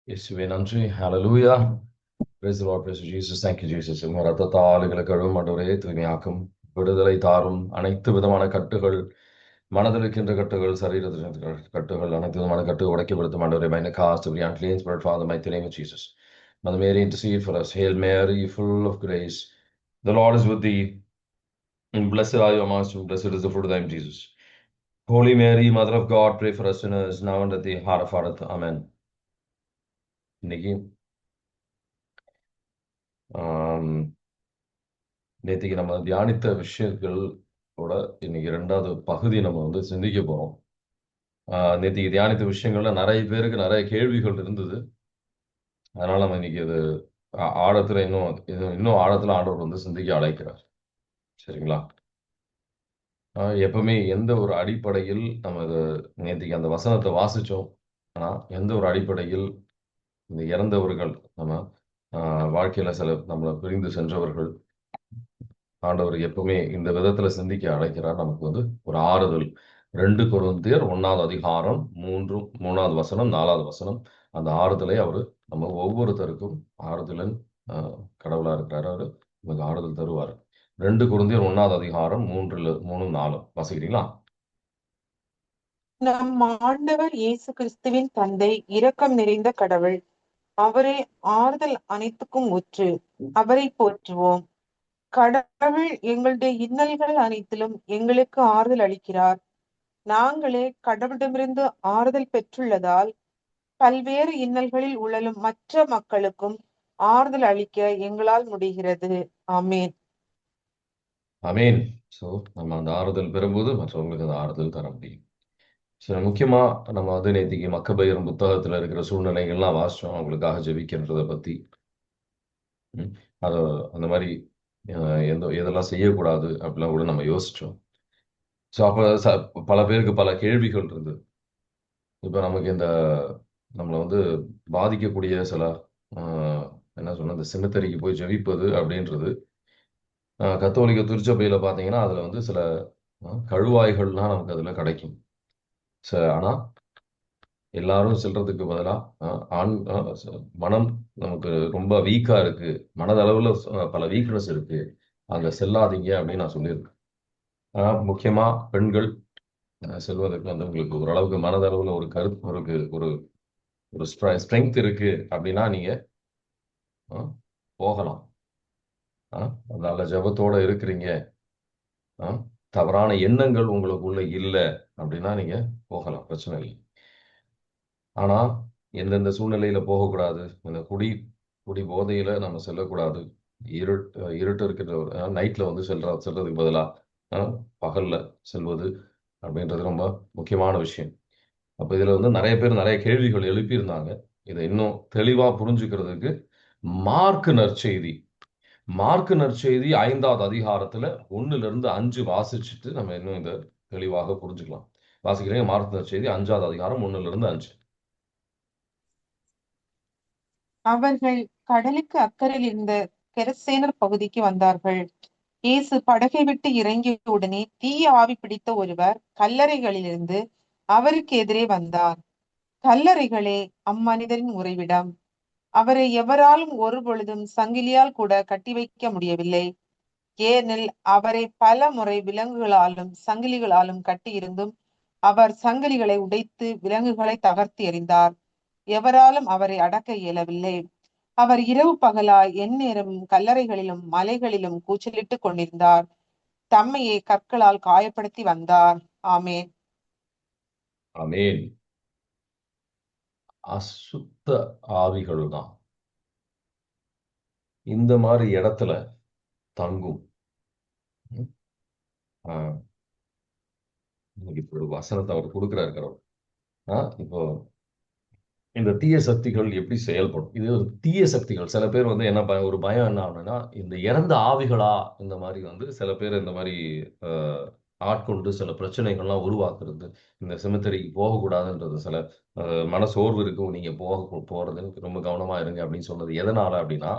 இயேசுவே நன்றி. ஹalleluya. Praise the Lord. Praise Jesus. Thank you, Jesus. உங்க ரத்தத்தால் எங்களை கழுவும் ஆண்டவரே, தூய்மையாக்கும். விடுதலை தாரும். அனைத்து விதமான கட்டுகள், மனதில் இருக்கின்ற கட்டுகள், சரீரத்தில் இருக்கின்ற கட்டுகள், அனைத்து விதமான கட்டுகள் உடைக்கப்படுத்தும் ஆண்டவரே. By the cast every unclean spirit, Father, in the mighty name of Jesus. Mother Mary, intercede for us. Hail Mary, full of grace. The Lord is with thee. And blessed are you amongst women. Blessed is the fruit of thy womb, Jesus. Holy Mary, Mother of God, pray for us sinners, now and at the hour of our death. Amen. இன்னைக்கு ஆம், நேத்திக்கு நம்ம தியானித்த விஷயங்களோட இன்னைக்கு ரெண்டாவது பகுதி நம்ம சிந்திக்க போறோம். நேத்திக்கு தியானித்த விஷயங்கள்ல நிறைய பேருக்கு நிறைய கேள்விகள் இருந்தது. அதனால நம்ம இன்னைக்கு இது ஆழத்துல இன்னும் ஆழத்துல ஆண்டவர் சிந்திக்க அழைக்கிறார். சரிங்களா? எப்பவுமே எந்த ஒரு அடிப்படையில் நம்ம இது நேத்திக்கு அந்த வசனத்தை வாசிச்சோம். ஆனா எந்த ஒரு அடிப்படையில் இந்த இறந்தவர்கள் நம்ம வாழ்க்கையில சில நம்மளை பிரிந்து சென்றவர்கள் ஆண்டவர் எப்பவுமே இந்த விதத்துல சிந்திக்க அழைக்கிறார். நமக்கு ஒரு ஆறுதல். 2 கொரிந்தியர் 1வது அதிகாரம் 3வது வசனம் 4வது வசனம். அந்த ஆறுதலை அவரு நம்ம ஒவ்வொருத்தருக்கும் ஆறுதலின் கடவுளா இருக்கிறாரு. அவரு நமக்கு ஆறுதல் தருவார். 2 கொரிந்தியர் 1வது அதிகாரம் 3, 4 வாசிக்கிறீங்களா? நம் ஆண்டவர் இயேசு கிறிஸ்துவின் தந்தை இரக்கம் நிறைந்த கடவுள். அவரே ஆறுதல் அனைத்துக்கும் ஊற்று. அவரை போற்றுவோம். கடவுள் எங்களுடைய இன்னல்கள் அனைத்திலும் எங்களுக்கு ஆறுதல் அளிக்கிறார். நாங்களே கடவுளிடமிருந்து ஆறுதல் பெற்றுள்ளதால் பல்வேறு இன்னல்களில் உழலும் மற்ற மக்களுக்கும் ஆறுதல் அளிக்க எங்களால் முடிகிறது. ஆமேன். ஆமேன். சோ நம்ம அந்த ஆறுதல் பெறும்போது மற்றவங்களுக்கு அந்த ஆறுதல் தர முடியும். சரி, முக்கியமா நம்ம நேத்திக்கு மக்கபேயர் புத்தகத்துல இருக்கிற சூழ்நிலைகள்லாம் வாசிச்சோம். அவங்களுக்காக ஜெபிக்கின்றதை பத்தி. அது அந்த மாதிரி எதெல்லாம் செய்யக்கூடாது அப்படிலாம் கூட நம்ம யோசிச்சோம். ஸோ அப்போ பல பேருக்கு பல கேள்விகள் இருந்தது. இப்போ நமக்கு நம்மளை பாதிக்கக்கூடிய சில என்ன சொன்ன இந்த செமித்தரிக்கு போய் ஜெபிப்பது அப்படின்றது கத்தோலிக்க திருச்சபையில் பார்த்தீங்கன்னா அதில் சில கழுவாய்கள்லாம் நமக்கு அதில் கிடைக்கும். ஆனால் எல்லாரும் செல்றதுக்கு பதிலாக மனம் நமக்கு ரொம்ப வீக்காக இருக்கு, மனதளவில் பல வீக்னஸ் இருக்கு, அங்கே செல்லாதீங்க அப்படின்னு நான் சொல்லியிருக்கேன். முக்கியமா பெண்கள் செல்வதற்கு உங்களுக்கு ஓரளவுக்கு மனதளவுல ஒரு கருத்து இருக்கு, ஒரு ஒரு ஸ்ட்ரென்த் இருக்கு அப்படின்னா நீங்க போகலாம். நல்ல ஜபத்தோட இருக்கிறீங்க, தவறான எண்ணங்கள் உங்களுக்குள்ள இல்லை அப்படின்னா நீங்க போகலாம், பிரச்சனை இல்லை. ஆனா எந்தெந்த சூழ்நிலையில போகக்கூடாது, இந்த குடி போதையில நம்ம செல்லக்கூடாது. இருட்டு இருக்கிற நைட்ல செல்றதுக்கு பதிலா பகல்ல செல்வது அப்படின்றது ரொம்ப முக்கியமான விஷயம். அப்ப இதுல நிறைய பேர் நிறைய கேள்விகள் எழுப்பியிருந்தாங்க. இதை இன்னும் தெளிவா புரிஞ்சுக்கிறதுக்கு மார்க்கு நற்செய்தி 5வது அதிகாரத்துல 1-5 வாசிச்சுட்டு நம்ம இன்னும் இதை தெளிவாக புரிஞ்சுக்கலாம். வாசிக்கிறீங்க? மார்க்கு நற்செய்தி 5வது அதிகாரம் 1-5. அவர்கள் கடலுக்கு அக்கறையில் இருந்த கெரசேனர் பகுதிக்கு வந்தார்கள். இயேசு படகை விட்டு இறங்கிய உடனே தீய ஆவி பிடித்த ஒருவர் கல்லறைகளிலிருந்து அவருக்கு எதிரே வந்தார். கல்லறைகளே அம்மனிதரின் உறைவிடம். அவரை எவராலும் ஒரு பொழுதும் சங்கிலியால் கூட கட்டி வைக்க முடியவில்லை. ஏனெனில் அவரை பல முறை விலங்குகளாலும் சங்கிலிகளாலும் கட்டியிருந்தும் அவர் சங்கிலிகளை உடைத்து விலங்குகளை தகர்த்து எறிந்தார். எவராலும் அவரை அடக்க இயலவில்லை. அவர் இரவு பகலாய் எந்நேரமும் கல்லறைகளிலும் மலைகளிலும் கூச்சலிட்டுக் கொண்டிருந்தார். தம்மையே கற்களால் காயப்படுத்தி வந்தார். ஆமேன். ஆமேன். அசுத்த ஆவிகள் தான் இந்த மாதிரி இடத்துல தங்கும். இப்போ ஒரு வசனத்தை அவர் கொடுக்கிறாரு கடவுள். இப்போ இந்த தீய சக்திகள் எப்படி செயல்படும்? இது ஒரு தீய சக்திகள். சில பேர் என்ன ஒரு பயம் என்ன ஆகுதுன்னா, இந்த இறந்த ஆவிகளா இந்த மாதிரி சில பேர் இந்த மாதிரி ஆட்கொண்டு சில பிரச்சனைகள்லாம் உருவாக்குறது. இந்த செமித்தரிக்கு போகக்கூடாதுன்றது சில மன சோர்வு இருக்கும், நீங்க போறதுன்னு ரொம்ப கவனமா இருங்க அப்படின்னு சொன்னது எதனால அப்படின்னா,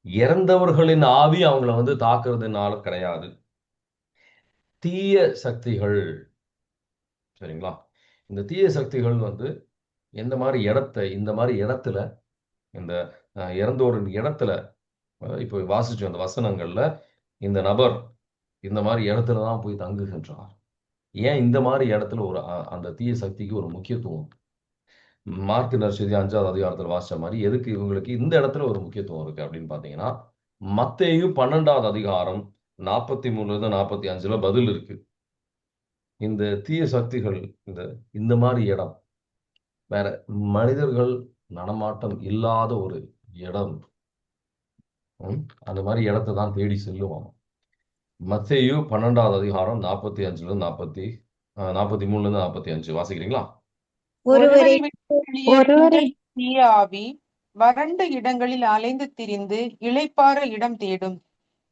இறந்தவர்களின் ஆவி அவங்கள தாக்குறதுனால கிடையாது. தீய சக்திகள். சரிங்களா? இந்த தீய சக்திகள் இந்த மாதிரி இடத்துல இந்த இறந்தோரின் இடத்துல இப்போ வாசிச்சோம் அந்த வசனங்கள்ல, இந்த நபர் இந்த மாதிரி இடத்துல தான் போய் தங்குகின்றார். ஏன் இந்த மாதிரி இடத்துல ஒரு அந்த தீய சக்திக்கு ஒரு முக்கியத்துவம்? மார்க் நற்செய்தி 5வது அதிகாரத்துல வாசிச்ச மாதிரி எதுக்கு இவங்களுக்கு இந்த இடத்துல ஒரு முக்கியத்துவம் இருக்கு அப்படின்னு பார்த்தீங்கன்னா, மத்தேயு 12வது அதிகாரம் 43ல 45ல பதில் இருக்கு. இந்த தீய சக்திகள் இந்த இந்த மாதிரி இடம் வேற மனிதர்கள் நடமாட்டம் இல்லாத ஒரு இடம். ம், அந்த மாதிரி இடத்தை தான் தேடி செல்லுவாங்க. மத்தேயு 12வது அதிகாரம் 45ல 43ல 45 வாசிக்கிறீங்களா? ஒருவரை ஒருவரை விட்டு வெளியேறுகின்ற ஒருவரை தீய ஆவி வறண்ட இடங்களில் அலைந்து திரிந்து இளைப்பாற இடம் தேடும்.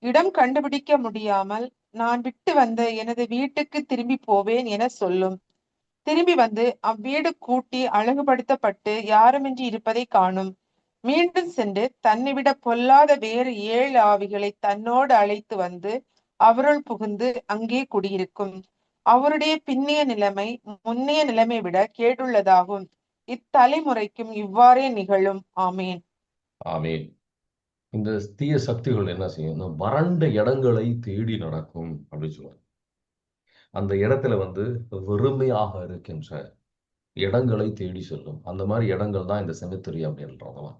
இடம் கண்டுபிடிக்க முடியாமல், நான் விட்டு வந்த எனது வீட்டுக்கு திரும்பி போவேன் என சொல்லும். திரும்பி வந்து அவ்வீடு கூட்டி அழகுபடுத்தப்பட்டு யாருமின்றி இருப்பதை காணும். மீண்டும் சென்று தன்னை விட பொல்லாத வேறு 7 ஆவிகளை தன்னோடு அழைத்து வந்து அவருள் புகுந்து அங்கே குடியிருக்கும். அவருடைய பின்னைய நிலைமை முன்னைய நிலைமை விட கேடுள்ளதாகும். இத்தலைமுறைக்கும் இவ்வாறே நிகழும். ஆமேன். ஆமென். இந்த தீய சக்திகள் என்ன செய்யும்? இந்த வறண்ட இடங்களை தேடி நடக்கும் அப்படின்னு சொல்லுவாங்க. அந்த இடத்துல வந்து வெறுமையாக இருக்கின்ற இடங்களை தேடி செல்லும். அந்த மாதிரி இடங்கள் தான் இந்த செமித்தரி அப்படின்றதெல்லாம்.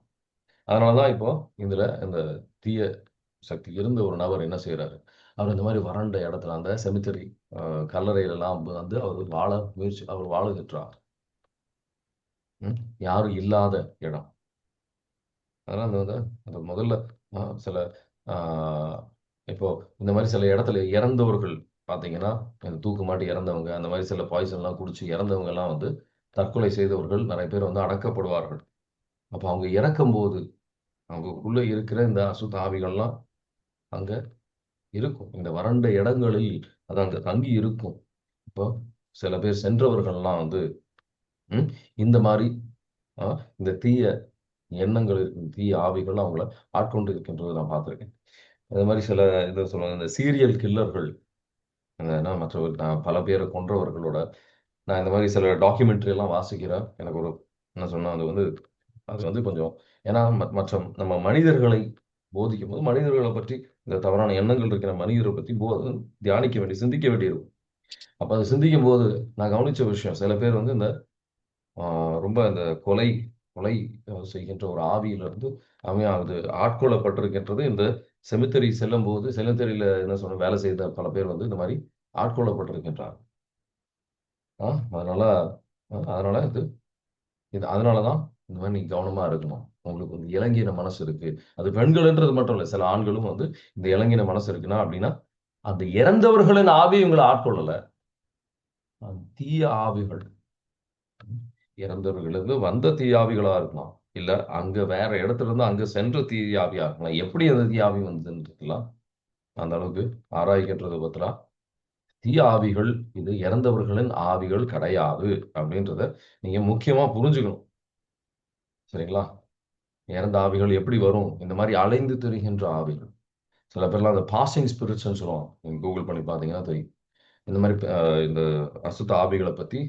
அதனாலதான் இப்போ இதுல இந்த தீய சக்தி இருந்த ஒரு நபர் என்ன செய்யறாரு? அவர் இந்த மாதிரி வறண்ட இடத்துல அந்த செமித்தரி கல்லறையில எல்லாம் வந்து அவர் வாழுகின்றார். ம், யாரும் இல்லாத இடம். அதனால அந்த வந்து அந்த முதல்ல சில ஆஹ், இப்போ இந்த மாதிரி சில இடத்துல இறந்தவர்கள் பார்த்தீங்கன்னா, இந்த தூக்கு மாட்டி இறந்தவங்க, அந்த மாதிரி சில பாய்சன்லாம் குடிச்சு இறந்தவங்க எல்லாம் வந்து தற்கொலை செய்தவர்கள் நிறைய பேர் வந்து அடக்கப்படுவார்கள். அப்போ அவங்க இறக்கும்போது அவங்களுக்குள்ள இருக்கிற இந்த அசுத்த ஆவிகள்லாம் அங்க இருக்கும். இந்த வறண்ட இடங்களில் அது அங்க தங்கி இருக்கும். இப்போ சில பேர் சென்றவர்கள்லாம் வந்து ம், இந்த மாதிரி இந்த தீய எண்ணங்கள் இருக்கும், தீய ஆவிகள் அவங்கள ஆட்கொண்டு இருக்கின்றதை நான் பார்த்திருக்கேன். அது மாதிரி சில இதை சொல்லுவாங்க, இந்த சீரியல் கில்லர்கள், நான் பல பேரை கொன்றவர்களோட நான் இந்த மாதிரி சில டாக்குமெண்ட்ரி எல்லாம் வாசிக்கிறேன். எனக்கு ஒரு என்ன சொன்னா அது வந்து கொஞ்சம் ஏன்னா மற்ற நம்ம மனிதர்களை போதிக்கும் போது மனிதர்களை பற்றி இந்த தவறான எண்ணங்கள் இருக்கிற மனிதரை பற்றி தியானிக்க வேண்டி சிந்திக்க வேண்டியிருக்கும். அப்ப அதை சிந்திக்கும் போது நான் கவனிச்ச விஷயம், சில பேர் வந்து இந்த ரொம்ப இந்த கொலை கொலை செய்கின்ற ஒரு ஆவியிலிருந்து அவன் அது ஆட்கொள்ளப்பட்டிருக்கின்றது. இந்த செமித்தரி செல்லும் போது செமித்தரியில என்ன சொன்ன வேலை செய்த பல பேர் வந்து இந்த மாதிரி ஆட்கொள்ளப்பட்டிருக்கின்றார். அதனால அதனால இது இது அதனாலதான் இந்த மாதிரி நீங்க கவனமா இருக்கணும். உங்களுக்கு வந்து இலங்கின மனசு இருக்கு, அது பெண்கள்ன்றது மட்டும் இல்லை, சில ஆண்களும் வந்து இந்த இலங்கின மனசு இருக்குன்னா அப்படின்னா அந்த இறந்தவர்களின் ஆவி உங்களை ஆட்கொள்ளல, தீய ஆவிகள், இறந்தவர்களுக்கு வந்த தீயாவிகளா இருக்கலாம், இல்ல அங்க வேற இடத்துல இருந்து அங்க சென்ற தீயாவியா இருக்கலாம். எப்படி அந்த தீயாவி வந்ததுன்னு இருக்கலாம், அந்த அளவுக்கு ஆராய்கின்றது பத்திரா. தீய ஆவிகள் இது இறந்தவர்களின் ஆவிகள் கிடையாது அப்படின்றத நீங்க முக்கியமா புரிஞ்சுக்கணும். சரிங்களா? இறந்த ஆவிகள் எப்படி வரும்? இந்த மாதிரி அலைந்து திரிகின்ற ஆவிகள். சில பேர்லாம் அந்த பாசிங் ஸ்பிரிட்ஸ்ன்னு சொல்லுவாங்க. நீங்க கூகுள் பண்ணி பார்த்தீங்கன்னா தெரியும். இந்த மாதிரி இந்த அசுத்த ஆவிகளை பத்தி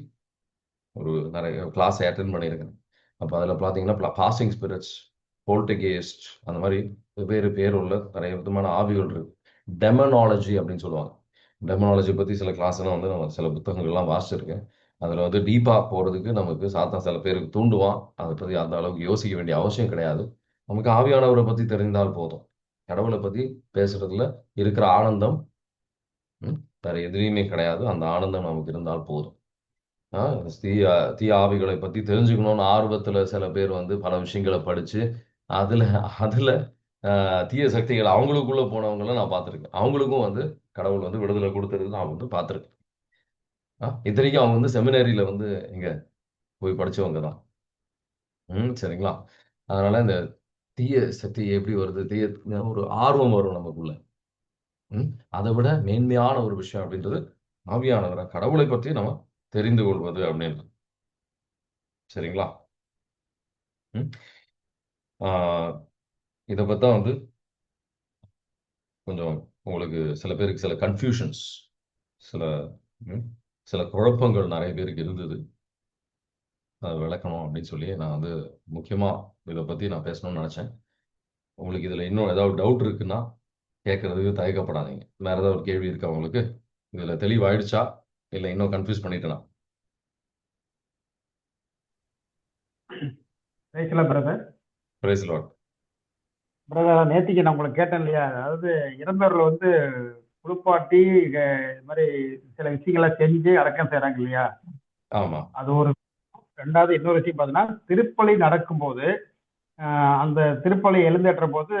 ஒரு நிறைய கிளாஸ் அட்டென்ட் பண்ணியிருக்கேன். அப்போ அதில் பார்த்தீங்கன்னா பாசிங் ஸ்பிரிட்ஸ், போல்டர்கெய்ஸ்ட், அந்த மாதிரி வெவ்வேறு பேர் உள்ள நிறைய விதமான ஆவிகள் இருக்கு. டெமனாலஜி அப்படின்னு சொல்லுவாங்க. டெமனாலஜி பற்றி சில கிளாஸ்லாம் வந்து நான் சில புத்தகங்கள்லாம் வாசிச்சிருக்கேன். அதில் வந்து டீப்பாக போகிறதுக்கு நமக்கு சாத்தா சில பேருக்கு தூண்டுவான். அதை பற்றி அந்த அளவுக்கு யோசிக்க வேண்டிய அவசியம் கிடையாது. நமக்கு ஆவியானவரை பற்றி தெரிந்தால் போதும். கடவுளை பற்றி பேசுறதுல இருக்கிற ஆனந்தம் வேற எதுலையுமே கிடையாது. அந்த ஆனந்தம் நமக்கு இருந்தால் போதும். தீய தீய ஆவிகளை பத்தி தெரிஞ்சுக்கணும்னு ஆர்வத்துல சில பேர் வந்து பல விஷயங்களை படிச்சு அதுல அதுல தீய சக்திகள் அவங்களுக்குள்ள போனவங்கள நான் பார்த்திருக்கேன். அவங்களுக்கும் வந்து கடவுள் வந்து விடுதலை கொடுத்துருக்கு நான் வந்து பார்த்திருக்கேன். இத்தனைக்கும் அவங்க வந்து செமினரியில வந்து இங்க போய் படிச்சவங்க தான். சரிங்களா? அதனால இந்த தீய சக்தி எப்படி வருது, தீய ஒரு ஆர்வம் வரும் நமக்குள்ள. அதை விட மேன்மையான ஒரு விஷயம் அப்படின்றது ஆவியானவரை கடவுளை பற்றி நம்ம தெரிந்து கொள்வது அப்படின்றது. சரிங்களா? ம் ஆஹ் இதை பத்தி தான் வந்து கொஞ்சம் உங்களுக்கு சில பேருக்கு சில கன்ஃபியூஷன்ஸ், சில ம், சில குழப்பங்கள் நிறைய பேருக்கு இருந்தது. விளக்கணும் அப்படின்னு சொல்லி நான் வந்து முக்கியமாக இதை பற்றி நான் பேசணும்னு நினச்சேன். உங்களுக்கு இதில் இன்னும் ஏதாவது டவுட் இருக்குன்னா கேட்கறதுக்கு தயக்கப்படாதீங்க. வேற ஏதாவது ஒரு கேள்வி இருக்கா உங்களுக்கு? இதில் தெளிவாயிடுச்சா இல்லை இன்னும் கன்ஃபியூஸ் பண்ணிட்டேனா? பேசல பிரதர். Praise Lord. பிரதர், நேத்திக்கு நான் உங்களை கேட்டேன் இல்லையா, அதாவது இறந்தவர்களை வந்து குளிப்பாட்டி இது மாதிரி சில விஷயங்கள்லாம் செஞ்சு அடக்கம் செய்றாங்க இல்லையா, ஆமா. அது ஒரு. ரெண்டாவது இன்னொரு விஷயம் பார்த்தீங்கன்னா, திருப்பலி நடக்கும்போது அந்த திருப்பலி எழுந்தேற்ற போது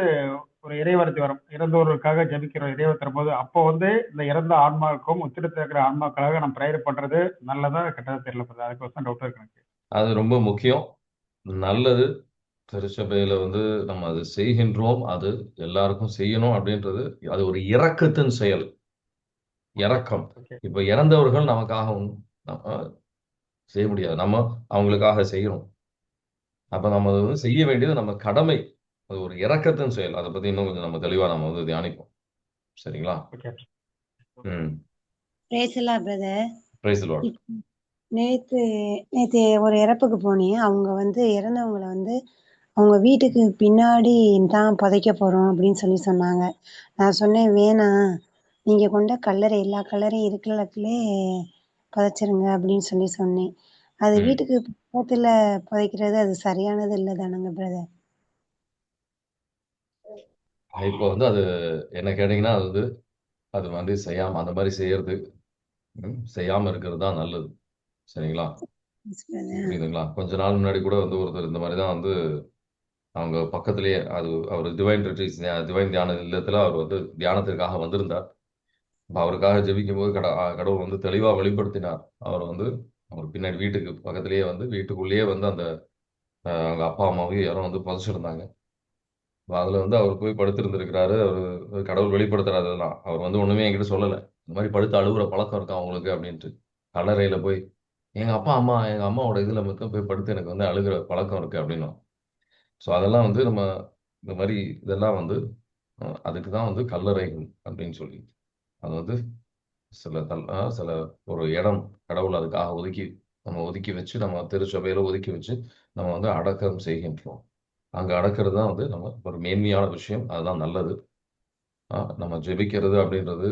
ஒரு இறைவர்த்தி வரும், இறந்தவர்களுக்காக ஜெபிக்கிற இறைவர்த்துற போது, அப்போ வந்து இந்த இறந்த ஆன்மாவுக்கும் உத்திரத்தில் இருக்கிற ஆன்மாக்களாக நம்ம ப்ரேயர் பண்றது நல்லதா கெட்டதா தெரியல பிரதர். அதுக்கு டவுட் இருக்கு எனக்கு. அது ரொம்ப முக்கியம், நல்லது. திருச்சபையில வந்து நம்ம அது செய்கின்றோம், அது எல்லாருக்கும் செய்யணும் அப்படின்றது. அது ஒரு இரக்கத்தின் செயல், இரக்கம். ஓகே. இப்ப இறந்தவர்கள் நமக்காக செய்ய முடியாது, நம்ம அவங்களுக்காக செய்யணும். அப்ப நம்ம அது வந்து செய்ய வேண்டியது நம்ம கடமை. அது ஒரு இரக்கத்தின் செயல். அதை பத்தி இன்னும் கொஞ்சம் நம்ம தெளிவா நம்ம வந்து தியானிப்போம். சரிங்களா? ஓகே. ம். பேசலா பிரதர். Praise the Lord. நேத்து நேத்து ஒரு இறப்புக்கு போனேன். அவங்க வந்து இறந்தவங்கள வந்து அவங்க வீட்டுக்கு பின்னாடி தான் புதைக்க போறோம் அப்படின்னு சொன்னாங்க. நான் சொன்னேன், வேணாம், நீங்க கொண்ட கல்லறை எல்லா கல்லறையும் இருக்கிற இடத்துலயே புதைச்சிருங்க அப்படின்னு சொன்னேன். அது ம். வீட்டுக்கு பக்கத்துல புதைக்கிறது அது சரியானது இல்லை தானங்க பிரதர்? இப்போ வந்து அது என்ன கேட்டீங்கன்னா, அது வந்து அது வந்து செய்யாம அந்த மாதிரி செய்யறது, செய்யாம இருக்கிறது தான் நல்லது. சரிங்களா? Yes, brother. புரியுதுங்களா? கொஞ்ச நாள் முன்னாடி கூட வந்து ஒருத்தர் இந்த மாதிரி தான் வந்து அவங்க பக்கத்திலேயே அது அவர் டிவைன் ரிட்ரீட்ஸ், டிவைன் தியான இல்லத்துல அவர் வந்து தியானத்திற்காக வந்திருந்தார். அப்ப அவருக்காக ஜெபிக்கும் போது கடவுள் வந்து தெளிவா வெளிப்படுத்தினார். அவர் வந்து அவர் பின்னாடி வீட்டுக்கு பக்கத்திலேயே வந்து வீட்டுக்குள்ளேயே வந்து அந்த அவங்க அப்பா அம்மாவையும் யாரும் வந்து புதைச்சிருந்தாங்க. அதுல வந்து அவர் போய் படுத்திருந்திருக்கிறாரு. அவர் கடவுள் வெளிப்படுத்துறாரு. அதெல்லாம் அவர் வந்து ஒண்ணுமே என்கிட்ட சொல்லல. இந்த மாதிரி படுத்து அழுகுற பழக்கம் இருக்கா அவங்களுக்கு அப்படின்ட்டு. கல்லறையில போய் எங்க அம்மாவோட இதுல மட்டும் போய் படுத்து எனக்கு வந்து அழுகுற பழக்கம் இருக்கு அப்படின்னும். ஸோ அதெல்லாம் வந்து நம்ம இந்த மாதிரி இதெல்லாம் வந்து அதுக்கு தான் வந்து கல்லறைகள் அப்படின்னு சொல்லி அது வந்து சில ஒரு இடம் கடவுள் அதுக்காக ஒதுக்கி வச்சு நம்ம திருச்சபையில ஒதுக்கி வச்சு நம்ம வந்து அடக்கம் செய்கின்றோம். அங்க அடக்கிறது தான் வந்து நம்ம ஒரு மேன்மையான விஷயம். அதுதான் நல்லது. நம்ம ஜெபிக்கிறது அப்படின்றது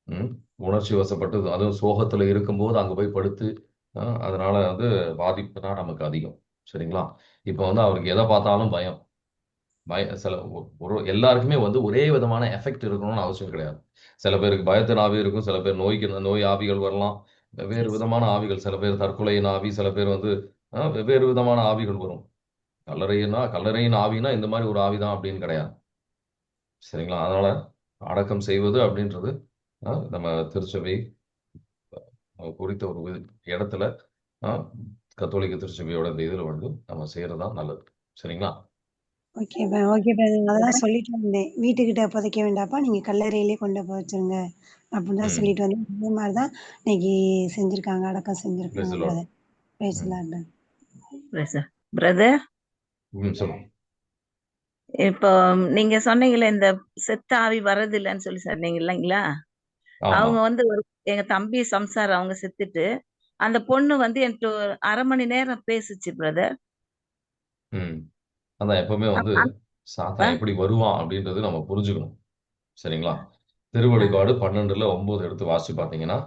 ம், உணர்ச்சி வசப்பட்டு அதுவும் சோகத்துல இருக்கும்போது அங்க போய் படுத்து அதனால வந்து பாதிப்பு தான் நமக்கு அதிகம். சரிங்களா? இப்போ வந்து அவருக்கு எதை பார்த்தாலும் பயம். சில ஒரு எல்லாருக்குமே வந்து ஒரே விதமான எஃபெக்ட் இருக்கணும்னு அவசியம் கிடையாது. சில பேருக்கு பயத்தின் ஆவி இருக்கும், சில பேர் நோய் ஆவிகள் வரலாம், வெவ்வேறு விதமான ஆவிகள். சில பேர் தற்கொலையின் ஆவி, சில பேர் வந்து வெவ்வேறு விதமான ஆவிகள் வரும். கல்லறையின் ஆவினா இந்த மாதிரி ஒரு ஆவிதான் அப்படின்னு கிடையாது. சரிங்களா? அதனால அடக்கம் செய்வது அப்படின்றது நம்ம திருச்சபை குறித்த ஒரு இடத்துல கத்தோலிக்க திருச்சபையோட இந்த இதில் வந்து நம்ம செய்யறதா நல்லது. சரிங்களா? Okay okay brother. அதான் சொல்லிட்டு வந்தேன், வீட்டுக்கிட்ட புதைக்க வேண்டாப்பா, நீங்க கல்லறையிலே கொண்டு புதைச்சிருங்க அப்படின்னு தான் ம். சொல்லிட்டு வந்தேன். அதே மாதிரி தான் இன்னைக்கு செஞ்சிருக்காங்க, அடக்கம் Praise செஞ்சிருக்காங்க the Lord. பிரதர். பேசலாம். பிரதர், சொல்லுங்க. இப்போ நீங்க சொன்னீங்களே இந்த செத்த ஆவி வர்றது இல்லைன்னு சொன்னீங்க இல்லைங்களா? ஆமா. அவங்க வந்து எங்க தம்பி சம்சார் அவங்க செத்துட்டு அந்த பொண்ணு வந்து என்கிட்ட ஒரு 1/2 மணி நேரம் பேசுச்சு பிரதர். அதான் எப்பவுமே வந்து சாத்தான் எப்படி வருவான் அப்படின்றது நம்ம புரிஞ்சுக்கணும். சரிங்களா? திருவெளிப்பாடு 12:9 எடுத்து வாசிச்சு பார்த்தீங்கன்னா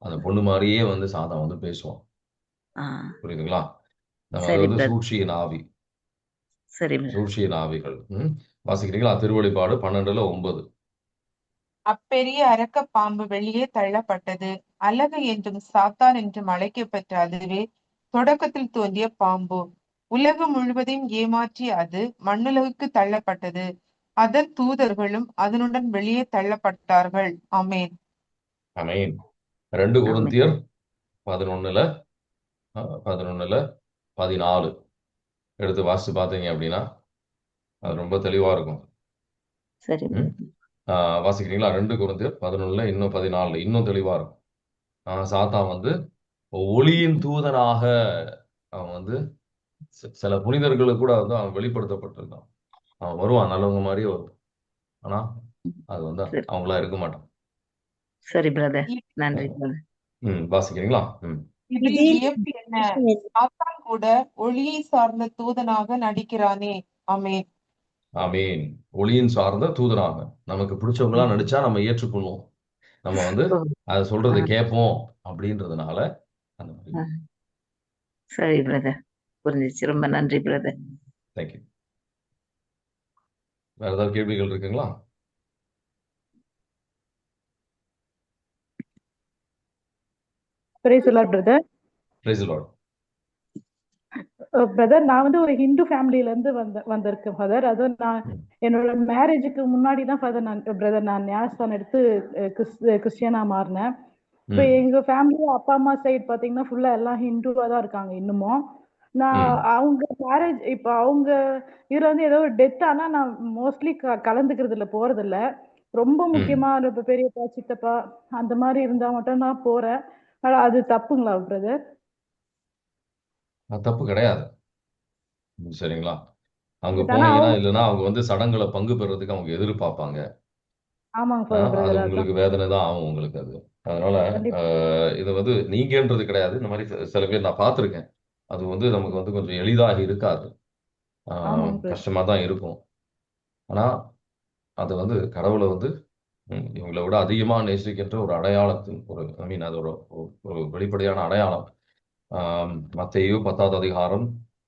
அந்த பொண்ணு மாதிரியே வந்து சாத்தான் வந்து பேசுவான். புரியுதுங்களா? நம்ம அது வந்து சூழ்ச்சியின் ஆவி. சரி, சூழ்ச்சியின் ஆவிகள். வாசிக்கிறீங்களா? திருவெளிப்பாடு 12:9. அப்பெரிய அரக்க பாம்பு வெளியே தள்ளப்பட்டது. அலகு என்றும் சாத்தான் என்றும் அழைக்கப்பெற்ற அதுவே தொடக்கத்தில் தோன்றிய பாம்பு. உலகம் முழுவதையும் ஏமாற்றி அது மண்ணுலகுக்கு தள்ளப்பட்டது. அதன் தூதர்களும் அதனுடன் வெளியே தள்ளப்பட்டார்கள். ஆமென். ஆமென். 2 கொரிந்தியர் 11:14 எடுத்து வாசிச்சு பார்த்தீங்க அப்படின்னா அது ரொம்ப தெளிவா இருக்கும். சரி. வாசிக்கிறீங்களா? 2 கொரிந்தியர் 11 இன்னும் 14 இன்னும் தெளிவா இருக்கும். சாத்தான் வந்து ஒளியின் தூதனாக அவன் வந்து சில புனிதர்களுக்கு கூட வந்து அவன் வெளிப்படுத்தப்பட்டிருக்கான். அவன் வருவான், நல்லவங்க மாதிரியே வருவான். ஆனா அது வந்து அவங்களா இருக்க மாட்டான். சரி பிரதர், நன்றி பிரதர். வாசிக்கிறீங்களா? இதில் வியப்பு என்ன? சாத்தான் கூட ஒளியை சார்ந்த தூதனாக நடிக்கிறானே. ஆமென். ஆமீன். ஒளியின் சார்ந்த தூதனாக நமக்கு பிடிச்சவங்களா நடிச்சா நம்ம ஏற்றுக்கொள்வோம். நம்ம வந்து ஓ, அதை சொல்றதை ஆ, கேட்போம் அப்படின்றதுனால அந்த மாதிரி. ஆ. சரி பிரதர், புரிஞ்சிச்சு. ரொம்ப நன்றி பிரதர். தேங்க்யூ. வேற ஏதாவது கேள்விகள் இருக்குங்களா? Praise Lord brother. Praise Lord. Brother, நான் வந்து ஒரு ஹிந்து ஃபேமிலில இருந்து வந்திருக்கேன் ஃபாதர். அதுவும் நான் என்னோட மேரேஜுக்கு முன்னாடி தான் ஃபாதர் நான் ஞானஸ்தானம் எடுத்து கிறிஸ்டியனா மாறினேன். இப்போ எங்க ஃபேமிலி அப்பா அம்மா சைடு பாத்தீங்கன்னா ஃபுல்லா எல்லாம் ஹிந்துவா தான் இருக்காங்க இன்னமும். நான் அவங்க மேரேஜ் இப்போ அவங்க இதுல வந்து ஏதோ ஒரு டெத் ஆனா நான் மோஸ்ட்லி கலந்துக்கிறது இல்ல, போறது இல்ல. ரொம்ப முக்கியமா இப்ப பெரியப்பா சித்தப்பா அந்த மாதிரி இருந்தா மட்டும் நான் போறேன். ஆனா அது தப்புங்களா பிரதர்? அது தப்பு கிடையாது. சரிங்களா? அவங்க ஆனா போனீங்கன்னா அவங்க இல்லைன்னா அவங்க வந்து சடங்குல பங்கு பெறதுக்கு அவங்க எதிர்பார்ப்பாங்க. ஆமாங்க அது பிரதர், அதான் உங்களுக்கு வேதனை தான் ஆகும் உங்களுக்கு அது. அதனால கண்டிப்பா. இது வந்து நீங்கன்றது கிடையாது. இந்த மாதிரி சில பேர் நான் பார்த்துருக்கேன். அது வந்து நமக்கு வந்து கொஞ்சம் எளிதாக இருக்காது. ஆமாங்க பிரதர். கஷ்டமா தான் இருக்கும். ஆனா அது வந்து கடவுளை வந்து இவங்களை விட அதிகமா நேசிக்கின்ற ஒரு அடையாளத்தின் ஒரு ஐ மீன் அதோட ஒரு வெளிப்படையான அடையாளம். மத்தேயு 10வது அதிகாரம்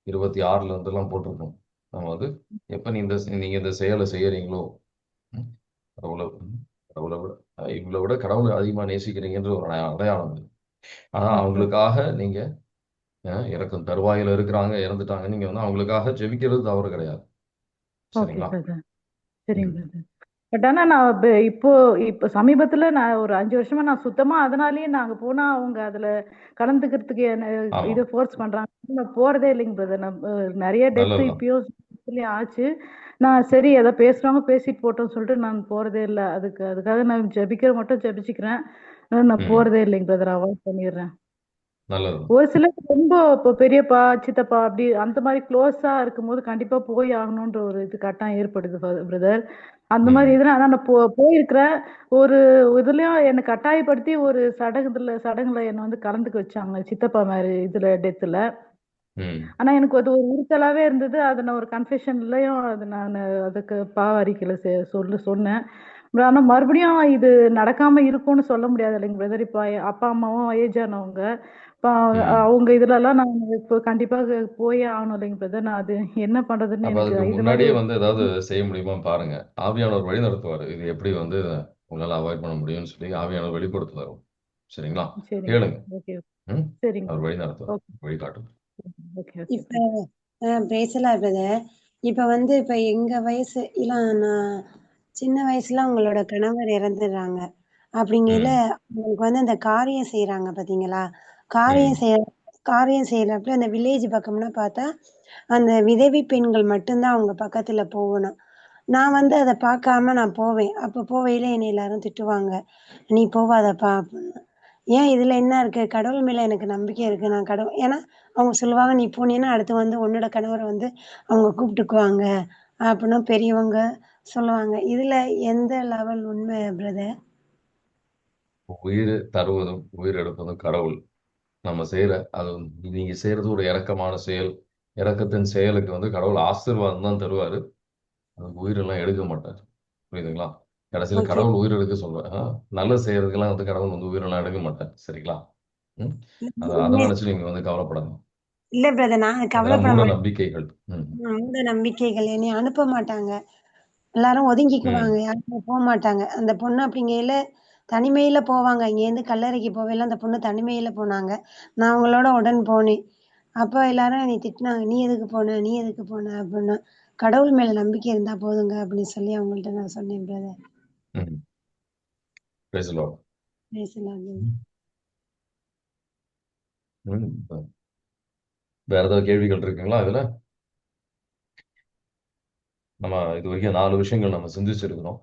26ல இருந்தெல்லாம் போட்டிருக்கோம். நம்ம வந்து எப்ப நீங்க இந்த செயலை செய்யறீங்களோ ம், கடவுளை கடவுளை விட இவங்களை விட கடவுளை அதிகமா நேசிக்கிறீங்கன்ற ஒரு அடையாளம் இது. ஆனா அவங்களுக்காக நீங்க இறக்கும் தருவாயில இருக்கிறாங்க, இறந்துட்டாங்க, நீங்க வந்து அவங்களுக்காக ஜெபிக்கிறது தவறு கிடையாது. ஓகே சரிங்களா? பிரதர், சரிங்க பிரதர். பட் ஆனா நான் இப்போ இப்போ சமீபத்துல நான் ஒரு 5 வருஷமா நான் சுத்தமா அதனாலேயே நாங்க போனா அவங்க அதுல கலந்துக்கிறதுக்கு ஆமா, இதை ஃபோர்ஸ் பண்றாங்க. நான் போறதே இல்லைங்க பிரதர். நான் நிறைய டெத் நல்லதுதான். இப்பயும் ஆச்சு. நான் சரி ஏதோ பேசுறவங்க பேசிட்டு போட்டோம்னு சொல்லிட்டு நான் போறதே இல்லை. அதுக்காக நான் மட்டும் ஜெபிச்சுக்கிறேன். ஆனா நான் போறதே இல்லைங்க பிரதர், அவாய்ட் பண்ணிடுறேன். நல்லது. ஒரு சிலர் ரொம்ப இப்போ பெரியப்பா சித்தப்பா அப்படி அந்த மாதிரி க்ளோஸா இருக்கும்போது கண்டிப்பா போய் ஆகணும்ன்ற ஒரு இது கட்டாயம் ஏற்படுது பிரதர். அந்த மாதிரி இதுல ஆனா நான் போயிருக்கிறேன். ஒரு இதுலயும் என்னை கட்டாயப்படுத்தி ஒரு சடங்குல என்னை வந்து கலந்துக்க வச்சாங்க சித்தப்பா மாதிரி இதுல டெத்துல. ஆனா எனக்கு அது ஒரு உறுத்தலாவே இருந்தது. அதை நான் ஒரு கன்ஃபெஷன்லயும் அது நான் அதுக்கு பாவ அறிக்கையில சொன்னேன். ஆனா மறுபடியும் இது நடக்காம இருக்கும்னு சொல்ல முடியாது இல்லைங்க பிரதர். இப்ப அப்பா அம்மாவும் ஏஜ் ஆனவங்க. இப்ப அவங்க இதுல எல்லாம் நான் இப்போ கண்டிப்பா போயே ஆகணும் இல்லைங்க பிரதர். நான் அது என்ன பண்றதுன்னு அப்ப எனக்கு அதுக்கு இதெல்லாம் முன்னாடியே வந்து ஏதாவது செய்ய முடியுமா பாருங்க. ஆவியானவர் வழி நடத்துவாரு. இது எப்படி வந்து உங்களால அவாய்ட் பண்ண முடியும்னு சொல்லி ஆவியானவர் வெளிப்படுத்துவாரு. சரிங்களா? சரிங்க. கேளுங்க. ஓகே, ம்? சரிங்க அவர் வழி பிரதர். நடத்துவார், ஓகே, வழிகாட்டும். Okay, okay. இப்ப பேசலாம் பிரதர். இப்ப வந்து இப்ப எங்க வயசு இல்ல, நான் சின்ன வயசுல உங்களோட கணவர் இறந்துடுறாங்க. அப்படிங்கையில உங்களுக்கு வந்து அந்த காரியம் செய்யறாங்க பாத்தீங்களா? காரியம் செய்ய காரியம் செய்யறப்ப அந்த வில்லேஜ் பக்கம்னா பார்த்தா அந்த விதவை பெண்கள் மட்டும்தான் அவங்க பக்கத்துல போகணும். நான் வந்து அத பார்க்காம நான் போவேன். அப்ப போவையில என்னைய எல்லாரும் திட்டுவாங்க. "நீ போவாதப்பா" அப்படின்னு. ஏன் இதுல என்ன இருக்கு? கடவுள் மேல எனக்கு நம்பிக்கை இருக்கு. நான் ஏன்னா அவங்க சொல்லுவாங்க, "நீ போனீன்னா அடுத்து வந்து உன்னோட கணவர வந்து அவங்க கூப்பிட்டுக்குவாங்க" அப்படின்னு பெரியவங்க சொல்லுவாங்க. இதுல எந்த லெவல் உண்மை பிரதர்? உயிர் தருவதும் உயிர் எடுப்பதும் கடவுள். நம்ம செய்யற அது நீங்க செய்யறது ஒரு இரக்கமான செயல். இரக்கத்தின் செயலுக்கு வந்து கடவுள் ஆசீர்வாதம் தான் தருவாரு. அதுக்கு உயிரெல்லாம் எடுக்க மாட்டார். புரியுதுங்களா? கடைசியில ஓகே. கடவுள் உயிர் எடுக்க சொல்லுவார். நல்லது செய்யறதுக்கெல்லாம் வந்து கடவுள் வந்து உயிரெல்லாம் எடுக்க மாட்டார். சரிங்களா? ம்? அதை இல்ல நினைச்சு நீங்க வந்து கவலைப்படாதீங்க. இல்ல பிரதர், நான் அதெல்லாம் கவலைப்பட மூட மாட்டேன். நம்பிக்கைகள். மூட நம்பிக்கைகள் என்னைய அனுப்ப மாட்டாங்க. எல்லாரும் ஒதுங்கிக்குவாங்க. யாருமே போமாட்டாங்க. அந்த பொண்ணு அப்படிங்கையில தனிமையில போவாங்க. இங்கேருந்து கல்லறைக்கு போவையில அந்த பொண்ணு தனிமையில போனாங்க. நான் அவங்களோட உடன் போனேன். அப்ப எல்லாரும் என்னைய திட்டுனாங்க. "நீ எதுக்கு போன? நீ எதுக்கு போன?" அப்படின்னு. கடவுள் மேல நம்பிக்கை இருந்தா போதுங்க அப்படின்னு சொல்லி அவங்கள்ட்ட நான் சொன்னேன் பிரதர். ம். Praise the Lord. பேசலாம். ம். வேற ஏதாவது கேள்விகள் இருக்குங்களா இதுல? நம்ம இது வரைக்கும் 4 விஷயங்கள் நம்ம சிந்திச்சிருக்கிறோம்.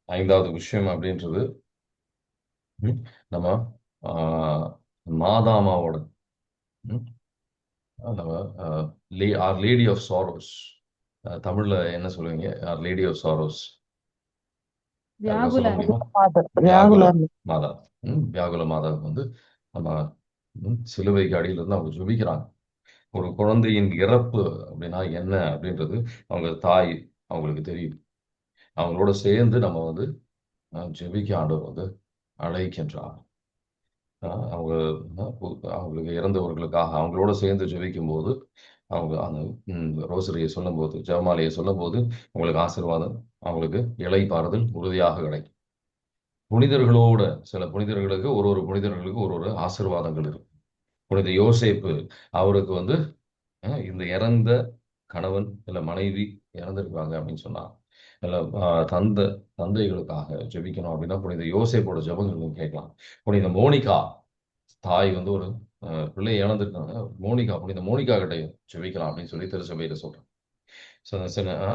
5வது விஷயம் அப்படின்றது நம்ம மாதாமாவோட ம், நம்ம ஆர் லேடி ஆஃப் சாரோஸ். தமிழ்ல என்ன சொல்லுவீங்க? ஆர் லேடி ஆஃப் சாரோஸ் யாருக்கா சொல்ல முடியுமா? வியாகுல மாதா. வியாகுல மாதாவுக்கு வந்து நம்ம சிலுவைக்கு அடியில இருந்து அவங்க ஜெபிக்கிறாங்க. ஒரு குழந்தையின் இறப்பு அப்படின்னா என்ன அப்படின்றது அவங்க தாய் அவங்களுக்கு தெரியும். அவங்களோட சேர்ந்து நம்ம வந்து ஜெபிக்க ஆண்டவர் வந்து அழைக்கின்றார். அவங்க அவங்களுக்கு இறந்தவர்களுக்காக அவங்களோட சேர்ந்து ஜெபிக்கும் போது அவங்க அந்த ரோசரியை சொல்லும்போது, ஜெபமாலையை சொல்லும்போது உங்களுக்கு ஆசீர்வாதம், அவங்களுக்கு இளைப்பாறுதல் உறுதியாக கிடைக்கும். புனிதர்களோட சில புனிதர்களுக்கு ஒரு புனிதர்களுக்கு ஒரு ஆசீர்வாதங்கள் இருக்கு. புனித யோசேப்பு அவருக்கு வந்து இந்த இறந்த கணவன் இல்ல மனைவி இறந்திருக்காங்க அப்படின்னு சொன்னா, இல்ல தந்தைகளுக்காக ஜெபிக்கணும் அப்படின்னா புனித யோசேப்போட ஜெபங்கள் கேட்கலாம். புனித மோனிகா தாய் வந்து ஒரு பிள்ளை இழந்திருக்காங்க, மோனிகா புனித மோனிகா கிட்ட ஜெபிக்கலாம் அப்படின்னு சொல்லி திருச்சபையில சொல்றேன்.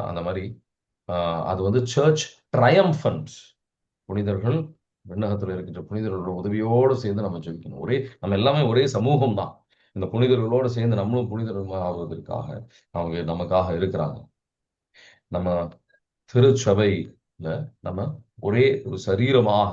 அந்த மாதிரி அது வந்து சர்ச் ட்ரையம்ஃபன்ட் புனிதர்கள் விண்ணகத்தில் இருக்கின்ற புனிதர்களோட உதவியோடு சேர்ந்து நம்ம ஜெபிக்கணும். நம்ம எல்லாமே ஒரே சமூகம் தான். இந்த புனிதர்களோடு சேர்ந்து நம்மளும் புனிதர்கள் ஆகுவதற்காக அவங்க நமக்காக இருக்கிறாங்க. நம்ம திருச்சபையில நம்ம ஒரே ஒரு சரீரமாக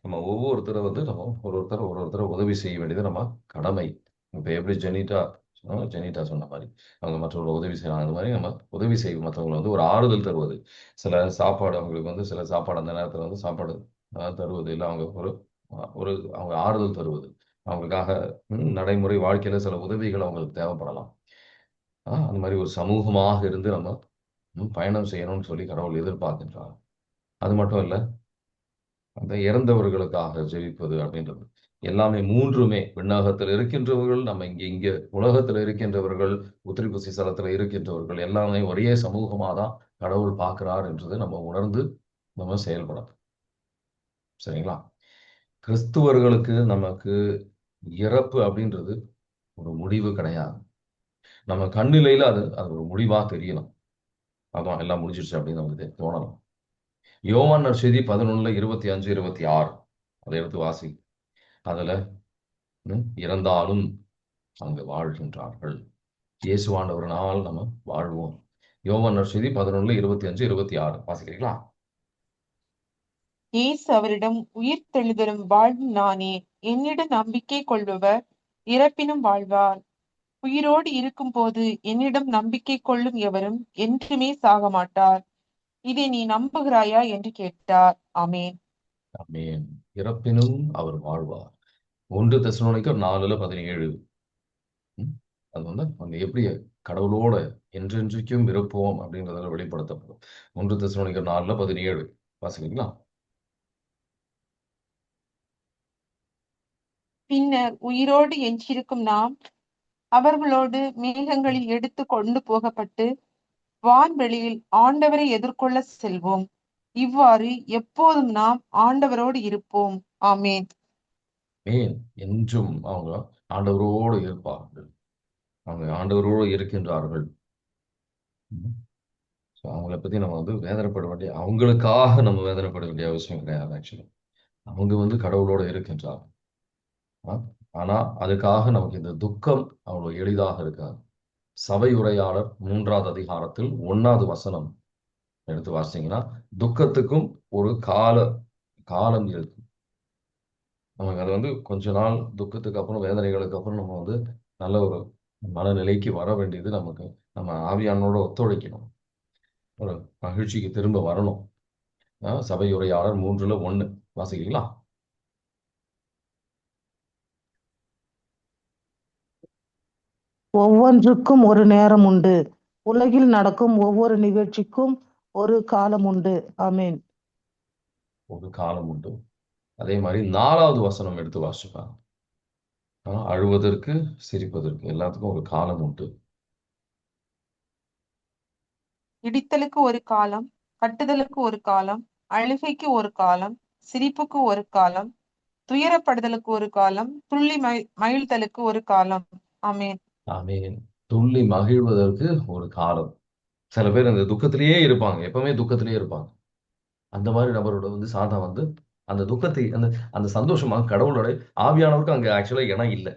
நம்ம ஒவ்வொருத்தரை வந்து நம்ம ஒருத்தர் உதவி செய்ய வேண்டியது நம்ம கடமை. இப்ப எப்படி ஜெனிட்டா சொன்ன மாதிரி அவங்க மற்றவர்கள் உதவி செய்யலாம். அந்த மாதிரி நம்ம உதவி செய்யும் மற்றவங்களை வந்து ஒரு ஆறுதல் தருவது. சில சாப்பாடு அவங்களுக்கு வந்து சில சாப்பாடு அந்த நேரத்தில் வந்து சாப்பாடு தருவது இல்லை, அவங்க ஒரு அவங்க ஆறுதல் தருவது, அவங்களுக்காக நடைமுறை வாழ்க்கையில சில உதவிகள் அவங்களுக்கு தேவைப்படலாம். அந்த மாதிரி ஒரு சமூகமாக இருந்து நம்ம பயணம் செய்யணும்னு சொல்லி கடவுள் எதிர்பார்க்கின்றார். அது மட்டும் இல்ல, அந்த இறந்தவர்களுக்காக ஜெபிப்பது அப்படின்றது எல்லாமே மூன்றுமே விண்ணகத்தில் இருக்கின்றவர்கள், நம்ம இங்க உலகத்தில் இருக்கின்றவர்கள், உத்திரிபுசி ஸ்தலத்தில் இருக்கின்றவர்கள் எல்லாமே ஒரே சமூகமாக தான் கடவுள் பார்க்கிறார் என்றது நம்ம உணர்ந்து நம்ம செயல்படணும். சரிங்களா? கிறிஸ்துவர்களுக்கு நமக்கு இறப்பு அப்படின்றது ஒரு முடிவு கிடையாது. நம்ம கண்ணிலையில அது ஒரு முடிவா தெரியணும். அதான் எல்லாம் முடிஞ்சிருச்சு அப்படின்னு நமக்கு தோணணும். யோவான் நற்செய்தி 11:25-26 அதை எடுத்து வாசி. அதுல இறந்தாலும் அங்கு வாழ்கின்றார்கள். இயேசுவானவர்னால் நம்ம வாழ்வோம். யோவான் நற்செய்தி 11:25-26 வாசிக்கிறீங்களா? இயேசு அவரிடம், உயிர் தெழுதலும் வாழ்வும் நானே. என்னிடம் நம்பிக்கை கொள்பவர் இறப்பினும் வாழ்வார். உயிரோடு இருக்கும் போது என்னிடம் நம்பிக்கை கொள்ளும் எவரும் என்றுமே சாக மாட்டார். இதை நீ நம்புகிறாயா என்று கேட்டார். ஆமேன். ஆமென். இறப்பினும் அவர் வாழ்வார். 1 தெசலோனிக்கர் 4:17. அது வந்து அங்க எப்படி கடவுளோட என்றென்றைக்கும் இருப்போம் அப்படின்றதுல வெளிப்படுத்தப்படும். 1 தெசலோனிக்கர் 4:17 வாசிக்கிறீங்களா? பின்னர் உயிரோடு எஞ்சியிருக்கும் நாம் அவர்களோடு மேகங்களில் எடுத்து கொண்டு போகப்பட்டு வான்வெளியில் ஆண்டவரை எதிர்கொள்ள செல்வோம். இவ்வாறு எப்போதும் நாம் ஆண்டவரோடு இருப்போம். ஆமேன். என்றும் அவங்க ஆண்டவரோடு இருப்பார்கள். அவங்க ஆண்டவரோடு இருக்கின்றார்கள். அவங்கள பத்தி நம்ம வந்து வேதனைப்பட வேண்டிய, அவங்களுக்காக நம்ம வேதனைப்பட வேண்டிய அவசியம் கிடையாது. ஆக்சுவலி அவங்க வந்து கடவுளோட இருக்கின்றார். ஆனா அதுக்காக நமக்கு இந்த துக்கம் அவ்வளவு எளிதாக இருக்காது. சபை உரையாளர் 3வது அதிகாரத்தில் 1வது வசனம் எடுத்து வாசிங்கன்னா, துக்கத்துக்கும் ஒரு காலம் இருக்கு. நமக்கு அது வந்து கொஞ்ச நாள் துக்கத்துக்கு அப்புறம் வேதனைகளுக்கு அப்புறம் நம்ம வந்து நல்ல ஒரு மனநிலைக்கு வர வேண்டியது நமக்கு நம்ம ஆவியானோட ஒத்துழைக்கணும். ஒரு மகிழ்ச்சிக்கு திரும்ப வரணும். சபை உரையாளர் 3:1 வாசிக்கிறீங்களா? ஒவ்வொன்றுக்கும் ஒரு நேரம் உண்டு. உலகில் நடக்கும் ஒவ்வொரு நிகழ்ச்சிக்கும் ஒரு காலம் உண்டு. ஆமேன். ஒரு காலம் உண்டு. அதே மாதிரி 4வது வசனம் எடுத்து வாசிப்பாங்க. அழுவதற்கு சிரிப்பதற்கு எல்லாத்துக்கும் ஒரு காலம் உண்டு. இடித்தலுக்கு ஒரு காலம், கட்டுதலுக்கு ஒரு காலம், அழுகைக்கு ஒரு காலம், சிரிப்புக்கு ஒரு காலம், துயரப்படுதலுக்கு ஒரு காலம், துள்ளி மகிழ்தலுக்கு ஒரு காலம். ஆமேன். ஆமேன். துள்ளி மகிழ்வதற்கு ஒரு காலம். சில பேர் அந்த துக்கத்திலேயே இருப்பாங்க, எப்பவுமே துக்கத்திலேயே இருப்பாங்க. அந்த மாதிரி நபரோட வந்து சாதா வந்து அந்த துக்கத்தை அந்த சந்தோஷமா கடவுளோட ஆவியானவருக்கு அங்க ஆக்சுவலா இடம் இல்லை.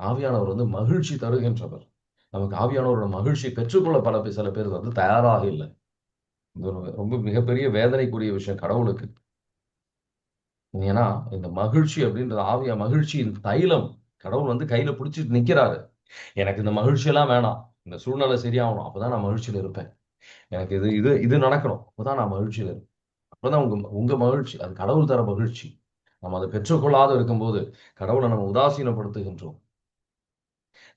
ஆவியானவர் வந்து மகிழ்ச்சி தருகின்றவர். நமக்கு ஆவியானவரோட மகிழ்ச்சி பெற்றுக்கொள்ள சில பேர் வந்து தயாராக இல்லை. இது ரொம்ப மிகப்பெரிய வேதனைக்குரிய விஷயம் கடவுளுக்கு. ஏன்னா இந்த மகிழ்ச்சி அப்படின்றது மகிழ்ச்சியின் தைலம் கடவுள் வந்து கையில பிடிச்சிட்டு நிக்கிறாரு. எனக்கு இந்த மகிழ்ச்சியெல்லாம் வேணாம், இந்த சூழ்நிலை சரியாகணும், அப்பதான் நான் மகிழ்ச்சியில இருப்பேன். எனக்கு இது இது இது நடக்கணும், அப்பதான் நான் மகிழ்ச்சியில இருப்பேன். அப்பதான் உங்க உங்க மகிழ்ச்சி அது கடவுள் தர மகிழ்ச்சி. நம்ம அதை பெற்றுக்கொள்ளாத இருக்கும்போது கடவுளை நம்ம உதாசீனப்படுத்துகின்றோம்.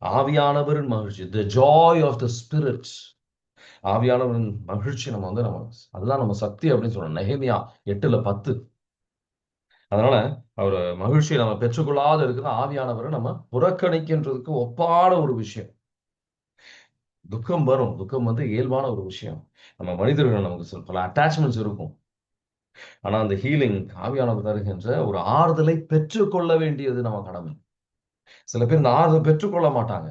ஆவியானவரின் மகிழ்ச்சி, the joy of the spirit, ஆவியானவரின் மகிழ்ச்சி நம்ம அதுதான் நம்ம சக்தி அப்படின்னு சொல்றோம். நெகேமியா 8:10. அதனால அவர் மகிழ்ச்சியை நம்ம பெற்றுக்கொள்ளாத இருக்கிற ஆவியானவரை நம்ம புறக்கணிக்கின்றதுக்கு ஒப்பான ஒரு விஷயம். துக்கம் வரும், துக்கம் வந்து இயல்பான ஒரு விஷயம். நம்ம மனிதர்கள் நமக்கு பல அட்டாச்மெண்ட்ஸ் இருக்கும். ஆனா அந்த ஹீலிங் ஆவியானவர் தருகின்ற ஒரு ஆறுதலை பெற்றுக்கொள்ள வேண்டியது நம்ம கடமை. சில பேர் இந்த ஆறுதல் பெற்றுக்கொள்ள மாட்டாங்க,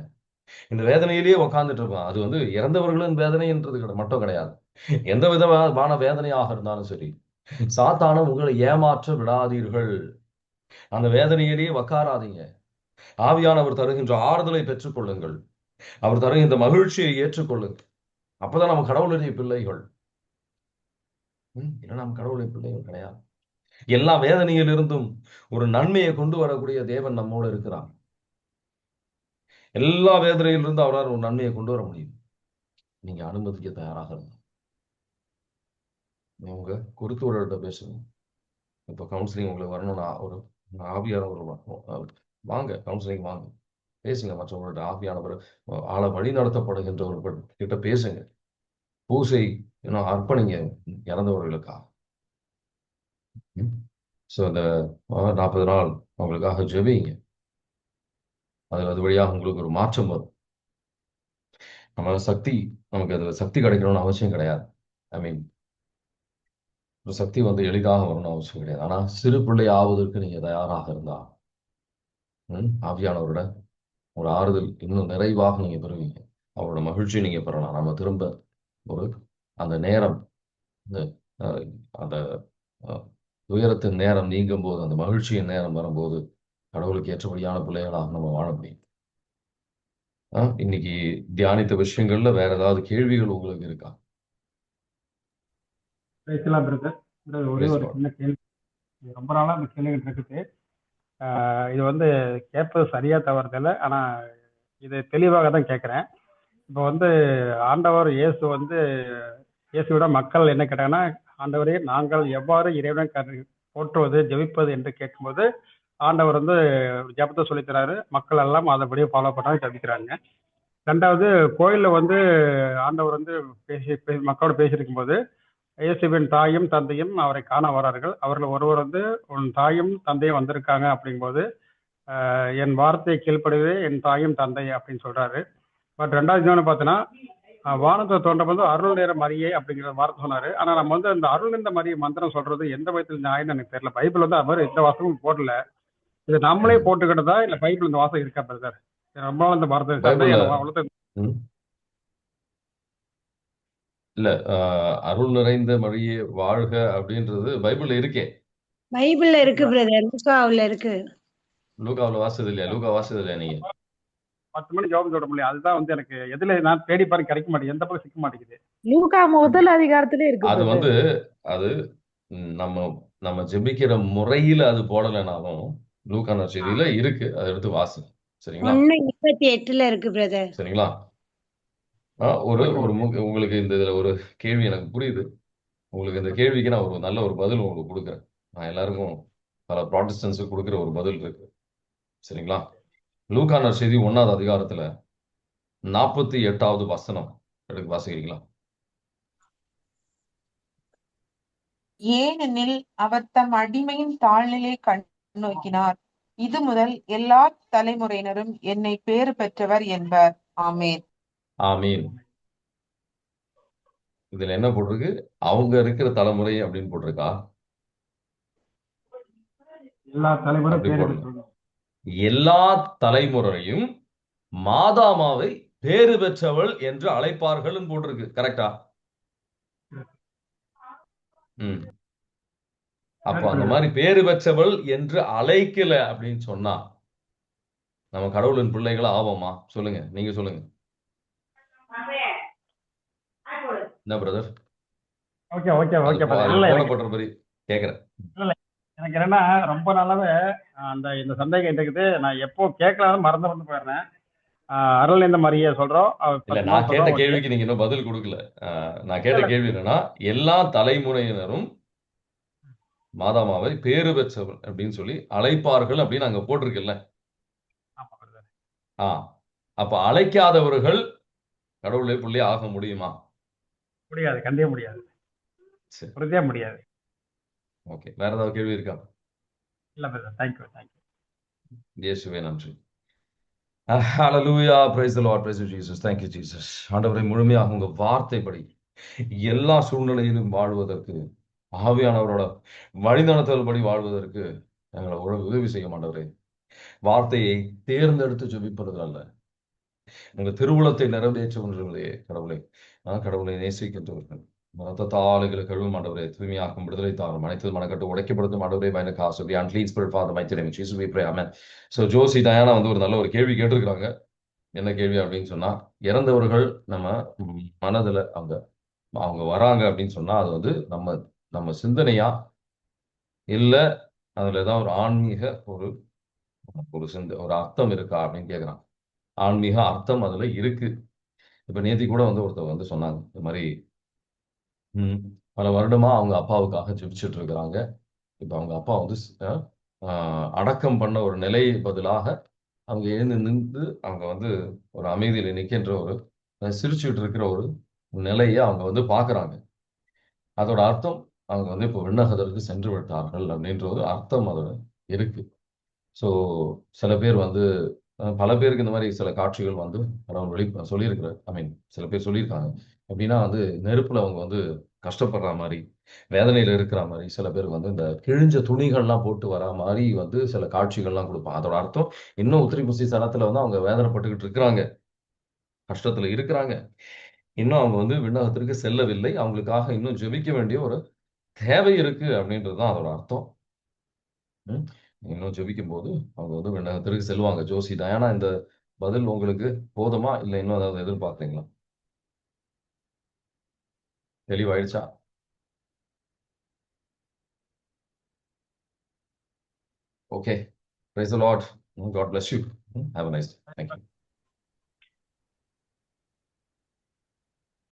இந்த வேதனையிலேயே உட்கார்ந்துட்டு இருப்பான். அது வந்து இறந்தவர்களின் வேதனைன்றது மட்டும் கிடையாது, எந்த விதமான வேதனையாக இருந்தாலும் சரி. சாத்தானும் உங்களை ஏமாற்ற விடாதீர்கள். அந்த வேதனையிலேயே உட்காராதீங்க. ஆவியானவர் தருகின்ற ஆறுதலை பெற்றுக்கொள்ளுங்கள், அவர் தருகின்ற மகிழ்ச்சியை ஏற்றுக்கொள்ளுங்கள். அப்பதான் நம்ம கடவுளுடைய பிள்ளைகள். ஏன்னா நம்ம கடவுளுடைய பிள்ளைகள் கிடையாது. எல்லா வேதனையிலிருந்தும் ஒரு நன்மையை கொண்டு வரக்கூடிய தேவன் நம்மோடு இருக்கிறார். எல்லா வேதனையிலிருந்தும் அவரால் ஒரு நன்மையை கொண்டு வர முடியும். நீங்க அனுமதிக்க தயாராக இருங்க. உங்க குருத்துவர்கிட்ட பேசுங்க. இப்போ கவுன்சிலிங் உங்களுக்கு வரணும்னா ஒரு ஆவியானவர் வாங்க, கவுன்சிலிங் வாங்க, பேசுங்க. மற்றவர்களோட ஆவியானவர் ஆளை வழி நடத்தப்படுகின்றவர்கள் கிட்ட பேசுங்க. பூசை இன்னும் அர்ப்பணிங்க இறந்தவர்களுக்காக. ஸோ இந்த 40 நாள் அவங்களுக்காக ஜெபிங்க. அது வழியாக உங்களுக்கு ஒரு மாற்றம் வரும். நமக்கு அதுல சக்தி கிடைக்கணும்னு அவசியம் கிடையாது. ஐ மீன் ஒரு சக்தி வந்து எளிதாக வரணும்னு அவசியம் கிடையாது. ஆனா சிறு பிள்ளை ஆவதற்கு நீங்க தயாராக இருந்தா ஆவியானவரோட ஒரு ஆறுதல் இன்னும் நிறைவாக நீங்க பெறுவீங்க. அவரோட மகிழ்ச்சியை நீங்க பெறலாம். நம்ம திரும்ப ஒரு அந்த நேரம், அந்த துயரத்தின் நேரம் நீங்கும் போது, அந்த மகிழ்ச்சியின் நேரம் வரும்போது கடவுளுக்கு ஏற்றபடியான பிள்ளைகளாக நம்ம வாழ முடியும். இன்னைக்கு தியானித்த விஷயங்கள்ல வேற ஏதாவது கேள்விகள் உங்களுக்கு இருக்கா? பேசலாம் பிரதர். ஒரே ஒரு சின்ன கேள்வி, ரொம்ப நாளா அந்த கேள்விகள் இருக்குது. இது வந்து கேட்பது சரியா தவறுதில்லை, ஆனா இது தெளிவாக தான் கேட்குறேன். இப்போ வந்து ஆண்டவர் இயேசுவிட மக்கள் என்ன கேட்டாங்கன்னா, ஆண்டவரே நாங்கள் எவ்வாறு இறைவனை போற்றுவது ஜெபிப்பது என்று கேட்கும்போது ஆண்டவர் வந்து ஜெபத்தை சொல்லித்தராரு. மக்கள் எல்லாம் அதைப்படியே ஃபாலோ பண்ணாங்க, ஜெபிக்கிறாங்க. ரெண்டாவது, கோயிலில் வந்து ஆண்டவர் வந்து மக்களோட பேசியிருக்கும் போது இயேசுவின் தாயும் தந்தையும் அவரை காண வரார்கள். அவர்கள் ஒருவர் வந்து உன் தாயும் தந்தையும் வந்திருக்காங்க அப்படிங்கும்போது என் வார்த்தையை கீழ்ப்படுவே என் தாயும் தந்தை அப்படின்னு சொல்றாரு. பட் ரெண்டாவது இன்னொன்று பார்த்தோன்னா, வானத்தை தோன்றபோது அருள் நேர மரியே அப்படிங்கிற வார்த்தை சொன்னாரு. ஆனா நம்ம வந்து அந்த அருள் நேர்ந்த மரிய மந்திரம் சொல்றது எந்த வயசுல நியாயம்னு எனக்கு தெரியல. பைபிள் வந்து அது மாதிரி எந்த வாசமும் போடல. இது நம்மளே போட்டுக்கிட்டதா இல்ல பைபிள் இந்த வாசம் இருக்கா பிரதர்? ரொம்ப நாள் இந்த வார்த்தை இல்ல, அருள் நிறைந்த மரியே வாழ்க அப்படின்றது பைபிள்ல இருக்கே. பைபிள்ல இருக்கு பிரதர், லூக்காவுல இருக்கு. லூக்காவுல வாசது இல்லையா? லூக்கா வாசது இல்லையா நீங்க? 10 மணி ஜாப் சொல்ல முடியும். அதுதான் வந்து எனக்கு எதுல நான் தேடி பாருங்க கிடைக்க மாட்டேங்குது, எந்த பக்கம் சிக்க மாட்டேங்குது. லூக்கா முதல் அதிகாரத்திலே இருக்கு. அது வந்து அது நம்ம ஜெபிக்கிற முறையில அது போடலைனாலும் லூக்கா நற்செய்தியில இருக்கு, அதை எடுத்து வாசி. சரிங்களா? 1:28 இருக்கு பிரதர். சரிங்களா? உங்களுக்கு இந்த இதுல ஒரு கேள்வி எனக்கு புரியுது. உங்களுக்கு இந்த கேள்விக்கு நான் ஒரு நல்ல ஒரு பதில் உங்களுக்கு கொடுக்குறேன். நான் எல்லாருக்கும் பல ப்ராட்டஸ்டன்ஸுக்கு கொடுக்குற ஒரு பதில் இருக்கு. சரிங்களா? லூக்கா நற்செய்தி 1ஆவது அதிகாரத்துல 48வது வசனம் எடுத்து வாசிக்கிறீங்களா? ஏனெனில் அவர் தம் அடிமையின் தாழ்நிலை கண்ணோக்கினார். இது முதல் எல்லா தலைமுறையினரும் என்னை பேறு பெற்றவர் என்பார். ஆமேன். ஆமீன். இதுல என்ன போட்டிருக்கு? அவங்க இருக்கிற தலைமுறை அப்படின்னு போட்டிருக்கா? எல்லா தலைமுறையும் மாதாமாவை பேறு பெற்றவள் என்று அழைப்பார்கள் போட்டிருக்கு. கரெக்டா? அப்போ அந்த மாதிரி பேறு பெற்றவள் என்று அழைக்கல அப்படின்னு சொன்னா நம்ம கடவுளின் பிள்ளைகள் ஆவோமா? சொல்லுங்க, நீங்க சொல்லுங்க. என்ன பிரதர்? போடப்பட்ட மாதிரி கேக்குறேன். எனக்கு என்னன்னா, ரொம்ப நாளாவே இந்த சந்தேகம் இருக்குது. நான் எப்போ கேட்கலாம் மறந்து போயிடுறேன். அருள் இந்த மாதிரியே சொல்றோம், இல்ல 10 நான் மாதம் கேட்ட சொல்றோம். ஓகே. கேள்விக்கு நீங்க இன்னும் பதில் கொடுக்கல. நான் கேட்ட இல்ல கேள்வி என்னன்னா, எல்லா தலைமுறையினரும் மாதாமாவை பேறு பெற்றவர் அப்படின்னு சொல்லி அழைப்பார்கள் அப்படின்னு அங்க போட்டிருக்குல்ல. ஆமா brother. ஆ அப்ப அழைக்காதவர்கள் கடவுளை பிள்ளை ஆக முடியுமா? முடியாது, கண்டிப்பா முடியாது, சரி, உறுதியா முடியாது. ஓகே. வேற ஏதாவது கேள்வி இருக்கா? இல்ல பிரதர், தேங்க்யூ தேங்க்யூ. இயேசுவே நன்றி. ஹalleluya, praise the Lord, praise you Jesus, thank you Jesus. ஆண்டவரை முழுமையாக உங்க வார்த்தைப்படி எல்லா சூழ்நிலையிலும் வாழ்வதற்கு, ஆவியானவரோட வழிநடத்தல்படி வாழ்வதற்கு எங்களை உதவி செய்ய மாட்டவரே. வார்த்தையை தேர்ந்தெடுத்து ஜெபிப்பது அல்ல, உங்க திருவுளத்தை நிறைவேற்றுவர்களே கடவுளே. கடவுளை நேசிக்கின்றவர்கள் ரத்தத்தால் எங்களை கழுவும் ஆண்டவரே, தூய்மையாக்கும், விடுதலை தாரும், அனைத்து மனக்கட்டு உடைக்கப்படுத்தும் ஆண்டவரே, பயன காசு unclean spirit father mighty name Jesus we pray amen. So Josie Diana வந்து ஒரு நல்ல ஒரு கேள்வி கேட்டிருக்கிறாங்க. என்ன கேள்வி அப்படின்னு சொன்னா, இறந்தவர்கள் நம்ம மனதுல அவங்க அவங்க வராங்க அப்படின்னு சொன்னா அது வந்து நம்ம நம்ம சிந்தனையா இல்ல அதுல ஏதாவது ஒரு ஆன்மீக ஒரு ஒரு ஒரு அர்த்தம் இருக்கா அப்படின்னு கேக்குறாங்க. ஆன்மீக அர்த்தம் அதுல இருக்கு. இப்ப நேத்தி கூட வந்து ஒருத்தர் வந்து சொன்னாங்க இந்த மாதிரி பல வருடமா அவங்க அப்பாவுக்காக ஜெபிச்சுட்டு இருக்கிறாங்க. இப்ப அவங்க அப்பா வந்து அடக்கம் பண்ண ஒரு நிலையை பதிலாக அவங்க எழுந்து நின்று அவங்க வந்து ஒரு அமைதியில் நிற்கின்ற ஒரு சிரிச்சுட்டு இருக்கிற ஒரு நிலையை அவங்க வந்து பாக்குறாங்க. அதோட அர்த்தம் அவங்க வந்து இப்போ விண்ணகதற்கு சென்று விட்டார்கள் அப்படின்ற ஒரு அர்த்தம் அதோட இருக்கு. ஸோ சில பேர் வந்து பல பேருக்கு இந்த மாதிரி சில காட்சிகள் வந்து கடவுள் சொல்லியிருக்கிறார். ஐ மீன் சில பேர் சொல்லியிருக்காங்க. எப்படின்னா வந்து நெருப்புல அவங்க வந்து கஷ்டப்படுற மாதிரி, வேதனையில இருக்கிற மாதிரி, சில பேருக்கு வந்து இந்த கிழிஞ்ச துணிகள்லாம் போட்டு வரா மாதிரி வந்து சில காட்சிகள்லாம் கொடுப்பாங்க. அதோட அர்த்தம் இன்னும் உத்திரி புசி சலத்துல வந்து அவங்க வேதனைப்பட்டுக்கிட்டு இருக்கிறாங்க, கஷ்டத்துல இருக்கிறாங்க. இன்னும் அவங்க வந்து விண்ணகத்திற்கு செல்லவில்லை, அவங்களுக்காக இன்னும் ஜெபிக்க வேண்டிய ஒரு தேவை இருக்கு அப்படின்றதுதான் அதோட அர்த்தம். இன்னும் ஜெபிக்கும் போது அவங்க வந்து விண்ணகத்திற்கு செல்வாங்க. ஜோசி டயானா, இந்த பதில் உங்களுக்கு போதுமா இல்ல இன்னும் ஏதாவது எதிர்பார்க்குறீங்களா? தெளிவாயிடுச்சா? Okay, praise the Lord. God bless you. Have a nice day. Thank you.